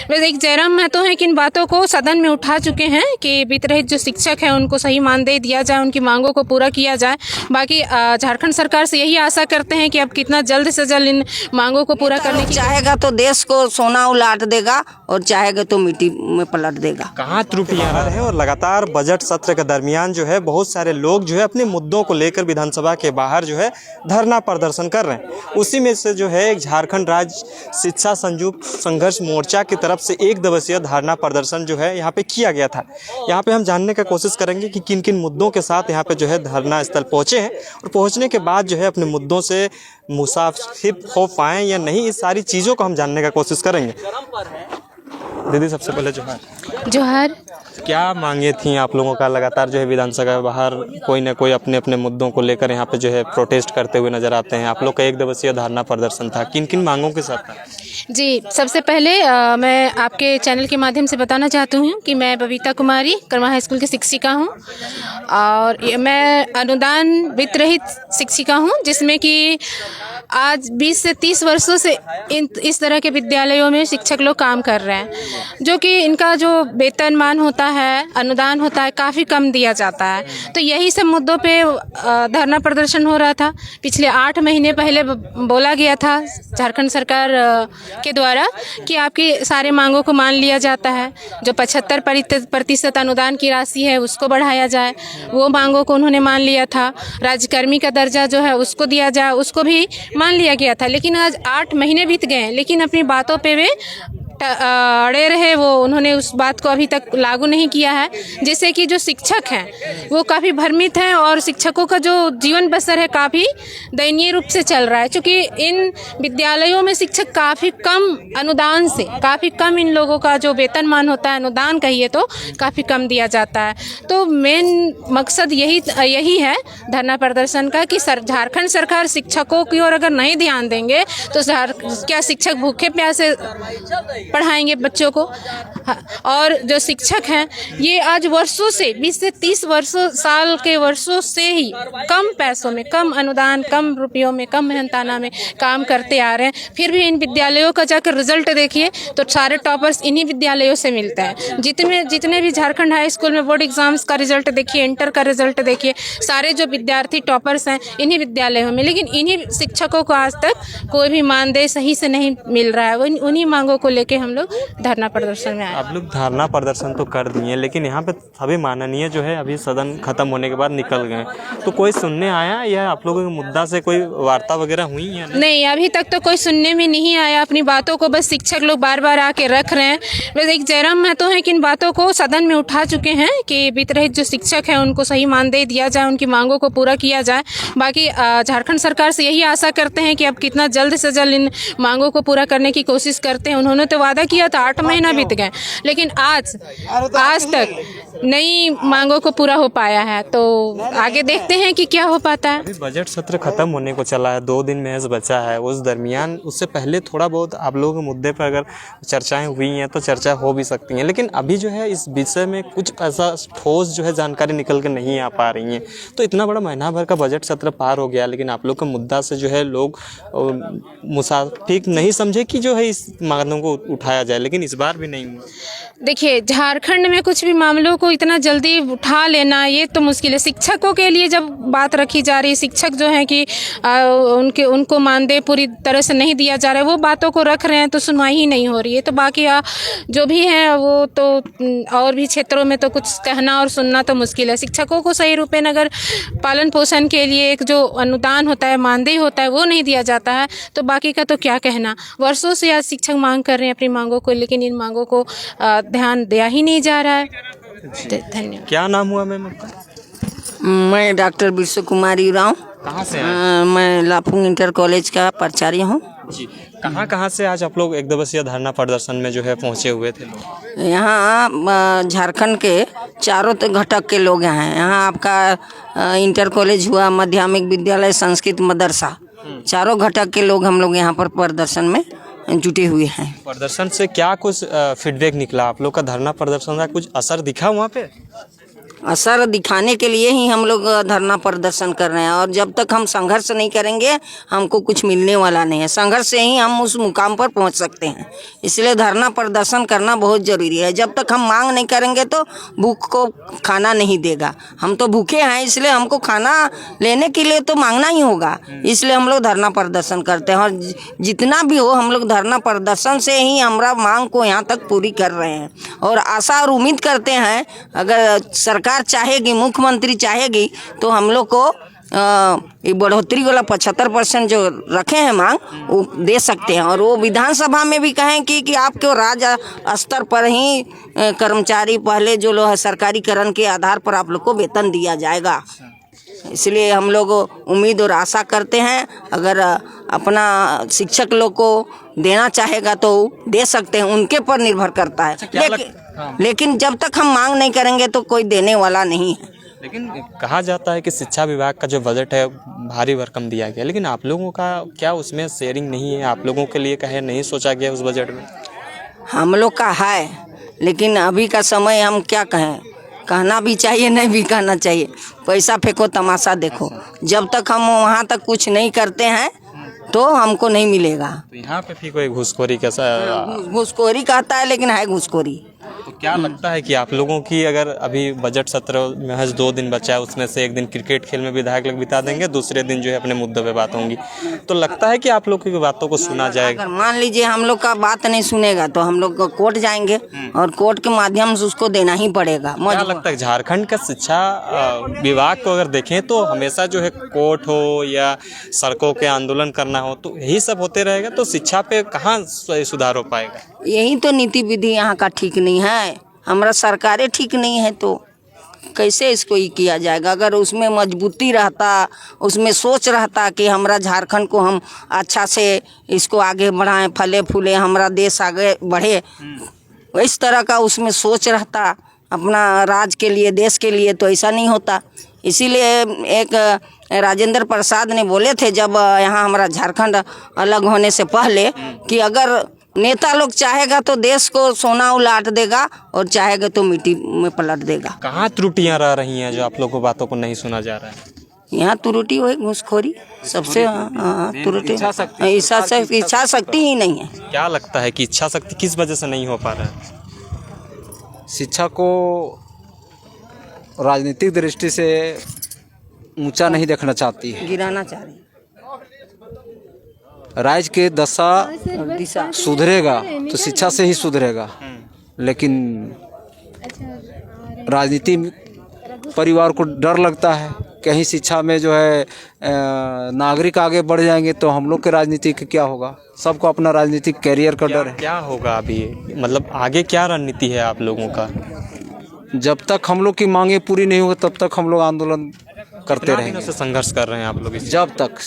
वैसे एक जयराम महतो हैं कि इन बातों को सदन में उठा चुके हैं कि वित्तरहित जो शिक्षक हैं उनको सही मानदेय दिया जाए, उनकी मांगों को पूरा किया जाए। बाकी झारखंड सरकार से यही आशा करते हैं कि अब कितना जल्द से जल्द इन मांगों को पूरा करने की चाहेगा तो देश को सोना उलाट देगा और चाहेगा तो मिट्टी में पलट देगा। कहाँ त्रुटियां आ रही हैं। और लगातार बजट सत्र के दरमियान जो है बहुत सारे लोग जो है अपने मुद्दों को लेकर विधानसभा के बाहर जो है धरना प्रदर्शन कर रहे हैं। उसी में से जो है एक झारखंड राज्य शिक्षा संघर्ष मोर्चा की तरफ से 1 दिवसीय धरना प्रदर्शन जो है यहाँ पे किया गया था। यहाँ पे हम जानने का कोशिश करेंगे कि किन किन मुद्दों के साथ यहाँ पे जो है धरना स्थल पहुँचे हैं और पहुँचने के बाद जो है अपने मुद्दों से मुसाफिर हो पाएँ या नहीं, इस सारी चीज़ों को हम जानने का कोशिश करेंगे। दीदी सबसे पहले जोहार। क्या मांगे थी आप लोगों का? लगातार जो है विधानसभा के बाहर कोई ना कोई अपने अपने मुद्दों को लेकर यहाँ पे जो है प्रोटेस्ट करते हुए नजर आते हैं। आप लोग का 1 दिवसीय धरना प्रदर्शन था, किन किन मांगों के साथ था? जी, सबसे पहले मैं आपके चैनल के माध्यम से बताना चाहती हूँ कि मैं बबीता कुमारी कर्मा हाई स्कूल की शिक्षिका हूँ और मैं अनुदान वित्त रहित शिक्षिका हूँ, जिसमें कि आज 20 से 30 वर्षों से इस तरह के विद्यालयों में शिक्षक लोग काम कर रहे हैं, जो कि इनका जो वेतनमान होता है, अनुदान होता है, काफ़ी कम दिया जाता है। तो यही सब मुद्दों पे धरना प्रदर्शन हो रहा था। पिछले 8 महीने पहले बोला गया था झारखंड सरकार के द्वारा कि आपकी सारे मांगों को मान लिया जाता है। जो 75% अनुदान की राशि है उसको बढ़ाया जाए, वो मांगों को उन्होंने मान लिया था। राज्यकर्मी का दर्जा जो है उसको दिया जाए, उसको भी मान लिया गया था। लेकिन आज 8 महीने बीत गए हैं, लेकिन अपनी बातों पे वे अड़े रहे। वो उन्होंने उस बात को अभी तक लागू नहीं किया है, जिससे कि जो शिक्षक हैं वो काफ़ी भ्रमित हैं और शिक्षकों का जो जीवन बसर है काफ़ी दयनीय रूप से चल रहा है। क्योंकि इन विद्यालयों में शिक्षक काफ़ी कम अनुदान से, काफ़ी कम इन लोगों का जो वेतनमान होता है, अनुदान कहिए तो काफ़ी कम दिया जाता है। तो मेन मकसद यही है धरना प्रदर्शन का कि झारखंड सरकार शिक्षकों की ओर अगर नहीं ध्यान देंगे तो क्या शिक्षक भूखे प्यासे पढ़ाएंगे बच्चों को? और जो शिक्षक हैं ये आज वर्षों से 20 से 30 वर्षों से ही कम पैसों में, कम अनुदान, कम रुपयों में, कम मेहनताना में काम करते आ रहे हैं। फिर भी इन विद्यालयों का जाकर रिजल्ट देखिए तो सारे टॉपर्स इन्हीं विद्यालयों से मिलते हैं। जितने भी झारखंड हाई स्कूल में बोर्ड एग्जाम्स का रिजल्ट देखिए, इंटर का रिजल्ट देखिए, सारे जो विद्यार्थी टॉपर्स हैं इन्हीं विद्यालयों में। लेकिन इन्हीं शिक्षकों को आज तक कोई भी मानदेय सही से नहीं मिल रहा है। उन्हीं मांगों को लेके हम लोग धरना प्रदर्शन में आए। आप लोग धरना प्रदर्शन तो कर दिए, लेकिन यहाँ पे सभी माननीय जो है अभी सदन खत्म होने के बाद निकल गए, तो कोई सुनने आया या आप लोगों के मुद्दा से कोई वार्ता वगैरह हुई या नहीं? अभी तक तो कोई सुनने में नहीं आया। अपनी बातों को बस शिक्षक लोग बार बार आके रख रहे हैं। वैसे एक जयराम महतो हैं कि इन बातों को सदन में उठा चुके हैं कि वित्तरहित जो शिक्षक हैं उनको सही मानदेय दिया जाए, उनकी मांगों को पूरा किया जाए। बाकी झारखंड सरकार से यही आशा करते हैं कि अब कितना जल्द से जल्द इन मांगों को पूरा करने की कोशिश करते हैं। उन्होंने तो वादा किया था, 8 महीना बीत गए, लेकिन आज तक नई मांगों को पूरा हो पाया है। तो आगे देखते हैं कि क्या हो पाता है। अभी बजट सत्र खत्म होने को चला है, 2 दिन महज बचा है। उस दरमियान उससे पहले थोड़ा बहुत आप लोगों के मुद्दे पर अगर चर्चाएं हुई हैं तो चर्चा हो भी सकती हैं, लेकिन अभी जो है इस विषय में कुछ ऐसा ठोस जो है जानकारी निकल कर नहीं आ पा रही है। तो इतना बड़ा महीना भर का बजट सत्र पार हो गया, लेकिन आप लोग का मुद्दा से जो है लोग मुसाफिर नहीं समझे कि जो है इस मांगों को उठाया जाए, लेकिन इस बार भी नहीं हुआ। देखिए, झारखंड में कुछ भी मामलों को इतना जल्दी उठा लेना ये तो मुश्किल है। शिक्षकों के लिए जब बात रखी जा रही है, शिक्षक जो है कि उनको मानदेय पूरी तरह से नहीं दिया जा रहा है, वो बातों को रख रहे हैं तो सुनवाई ही नहीं हो रही है। तो बाकी जो भी है वो तो और भी क्षेत्रों में तो कुछ कहना और सुनना तो मुश्किल है। शिक्षकों को सही रूप में अगर पालन पोषण के लिए एक जो अनुदान होता है, मानदेय होता है, वो नहीं दिया जाता है तो बाकी का तो क्या कहना। वर्षों से आज शिक्षक मांग कर रहे हैं अपनी मांगों को, लेकिन इन मांगों को ध्यान दिया ही नहीं जा रहा है। धन्यवाद। क्या नाम हुआ मैम आपका? मैं डॉक्टर विश्व कुमारी उरांव। कहाँ से? मैं लाफुंग इंटर कॉलेज का प्राचार्य हूँ जी। कहाँ से आज आप लोग 1 दिवसीय धरना प्रदर्शन में जो है पहुँचे हुए थे? यहाँ झारखंड के चारों घटक के लोग हैं। यहाँ आपका इंटर कॉलेज हुआ, माध्यमिक विद्यालय, संस्कृत मदरसा, चारों घटक के लोग हम लोग यहाँ पर प्रदर्शन में जुटे हुए हैं। प्रदर्शन से क्या कुछ फीडबैक निकला? आप लोग का धरना प्रदर्शन का कुछ असर दिखा वहाँ पे? असर दिखाने के लिए ही हम लोग धरना प्रदर्शन कर रहे हैं। और जब तक हम संघर्ष नहीं करेंगे हमको कुछ मिलने वाला नहीं है। संघर्ष से ही हम उस मुकाम पर पहुंच सकते हैं। इसलिए धरना प्रदर्शन करना बहुत ज़रूरी है। जब तक हम मांग नहीं करेंगे तो भूख को खाना नहीं देगा। हम तो भूखे हैं, इसलिए हमको खाना लेने के लिए तो मांगना ही होगा। इसलिए हम लोग धरना प्रदर्शन करते हैं। और जितना भी हो हम लोग धरना प्रदर्शन से ही हमारा मांग को यहाँ तक पूरी कर रहे हैं। और आशा और उम्मीद करते हैं अगर सरकार चाहेगी, मुख्यमंत्री चाहेगी तो हम लोग को ये बढ़ोतरी वाला 75% जो रखे हैं मांग वो दे सकते हैं। और वो विधानसभा में भी कहें कि आपको राज्य स्तर पर ही कर्मचारी पहले जो लोग है सरकारीकरण के आधार पर आप लोग को वेतन दिया जाएगा। इसलिए हम लोग उम्मीद और आशा करते हैं अगर अपना शिक्षक लोग को देना चाहेगा तो दे सकते हैं, उनके पर निर्भर करता है। लेकिन जब तक हम मांग नहीं करेंगे तो कोई देने वाला नहीं है। लेकिन कहा जाता है कि शिक्षा विभाग का जो बजट है भारी भरकम दिया गया, लेकिन आप लोगों का क्या उसमें शेयरिंग नहीं है? आप लोगों के लिए कहे नहीं सोचा गया उस बजट में? हम लोग का है, लेकिन अभी का समय हम क्या कहें, कहना भी चाहिए नहीं भी कहना चाहिए। पैसा फेंको तमाशा देखो, जब तक हम वहाँ तक कुछ नहीं करते हैं तो हमको नहीं मिलेगा। तो यहाँ पे भी कोई घूसखोरी का घूसखोरी कहता है लेकिन है घूसखोरी। तो क्या लगता है कि आप लोगों की अगर अभी बजट सत्र महज 2 दिन बचा है, उसमें से एक दिन क्रिकेट खेल में विधायक लोग बिता देंगे, दूसरे दिन जो है अपने मुद्दों पे बात होंगी, तो लगता है कि आप लोग की बातों को सुना जाएगा? अगर मान लीजिए हम लोग का बात नहीं सुनेगा तो हम लोग कोर्ट जाएंगे और कोर्ट के माध्यम से उसको देना ही पड़ेगा। क्या लगता है झारखंड का शिक्षा विभाग को अगर देखें तो हमेशा जो है कोर्ट हो या सड़कों के आंदोलन करना हो तो यही सब होते रहेगा, तो शिक्षा पे कहाँ सुधार हो पाएगा? यही तो नीति विधि यहाँ का ठीक नहीं है, हमारा सरकारें ठीक नहीं है तो कैसे इसको ही किया जाएगा। अगर उसमें मजबूती रहता, उसमें सोच रहता कि हमारा झारखंड को हम अच्छा से इसको आगे बढ़ाएं, फले फूले, हमारा देश आगे बढ़े, इस तरह का उसमें सोच रहता अपना राज्य के लिए, देश के लिए, तो ऐसा नहीं होता। इसीलिए एक राजेंद्र प्रसाद ने बोले थे जब यहाँ हमारा झारखंड अलग होने से पहले कि अगर नेता लोग चाहेगा तो देश को सोना उलाट देगा और चाहेगा तो मिट्टी में पलट देगा। कहाँ त्रुटियां रह रही हैं जो आप लोगों को बातों को नहीं सुना जा रहा है? यहाँ त्रुटि हुई घूसखोरी सबसे त्रुटि, इच्छा शक्ति ही नहीं है। क्या लगता है कि इच्छा शक्ति किस वजह से नहीं हो पा रहा है? शिक्षा को राजनीतिक दृष्टि से ऊंचा नहीं देखना चाहती है, गिराना चाह रही राज्य के दशा सुधरेगा तो शिक्षा से ही सुधरेगा। लेकिन राजनीति परिवार को डर लगता है कहीं शिक्षा में जो है नागरिक आगे बढ़ जाएंगे तो हम लोग के राजनीति का क्या होगा। सबको अपना राजनीतिक कैरियर का डर है। क्या होगा अभी, मतलब आगे क्या रणनीति है आप लोगों का? जब तक हम लोग की मांगे पूरी नहीं होगी तब तक हम लोग आंदोलन करते रहेंगे। से संघर्ष कर रहे हैं आप लोग? जब तक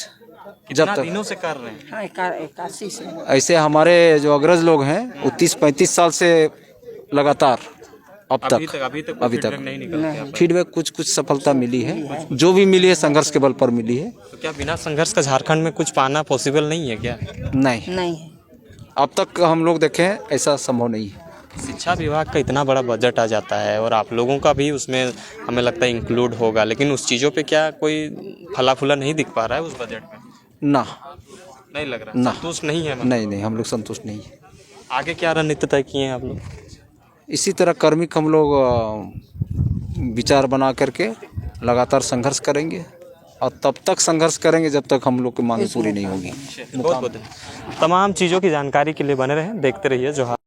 दिनों से कर रहे हैं? 81 से। ऐसे हमारे जो अग्रज लोग हैं वो 30-35 साल से लगातार अब तक नहीं निकलते। फीडबैक कुछ सफलता मिली है, जो भी मिली है संघर्ष के बल पर मिली है। तो क्या बिना संघर्ष का झारखंड में कुछ पाना पॉसिबल नहीं है क्या? नहीं, अब तक हम लोग देखें ऐसा संभव नहीं है। शिक्षा विभाग का इतना बड़ा बजट आ जाता है और आप लोगों का भी उसमें हमें लगता है इंक्लूड होगा, लेकिन उस चीज़ों पे क्या कोई फला फूला नहीं दिख पा रहा है उस बजट में? ना, नहीं लग रहा है, संतुष्ट नहीं है? नहीं, हम लोग संतुष्ट नहीं है। आगे क्या रणनीति तय किए हैं आप लोग? इसी तरह कर्मिक हम लोग विचार बना करके लगातार संघर्ष करेंगे और तब तक संघर्ष करेंगे जब तक हम लोग की मांग पूरी नहीं होगी। बहुत तमाम चीज़ों की जानकारी के लिए बने रहें, देखते रहिए जोहार।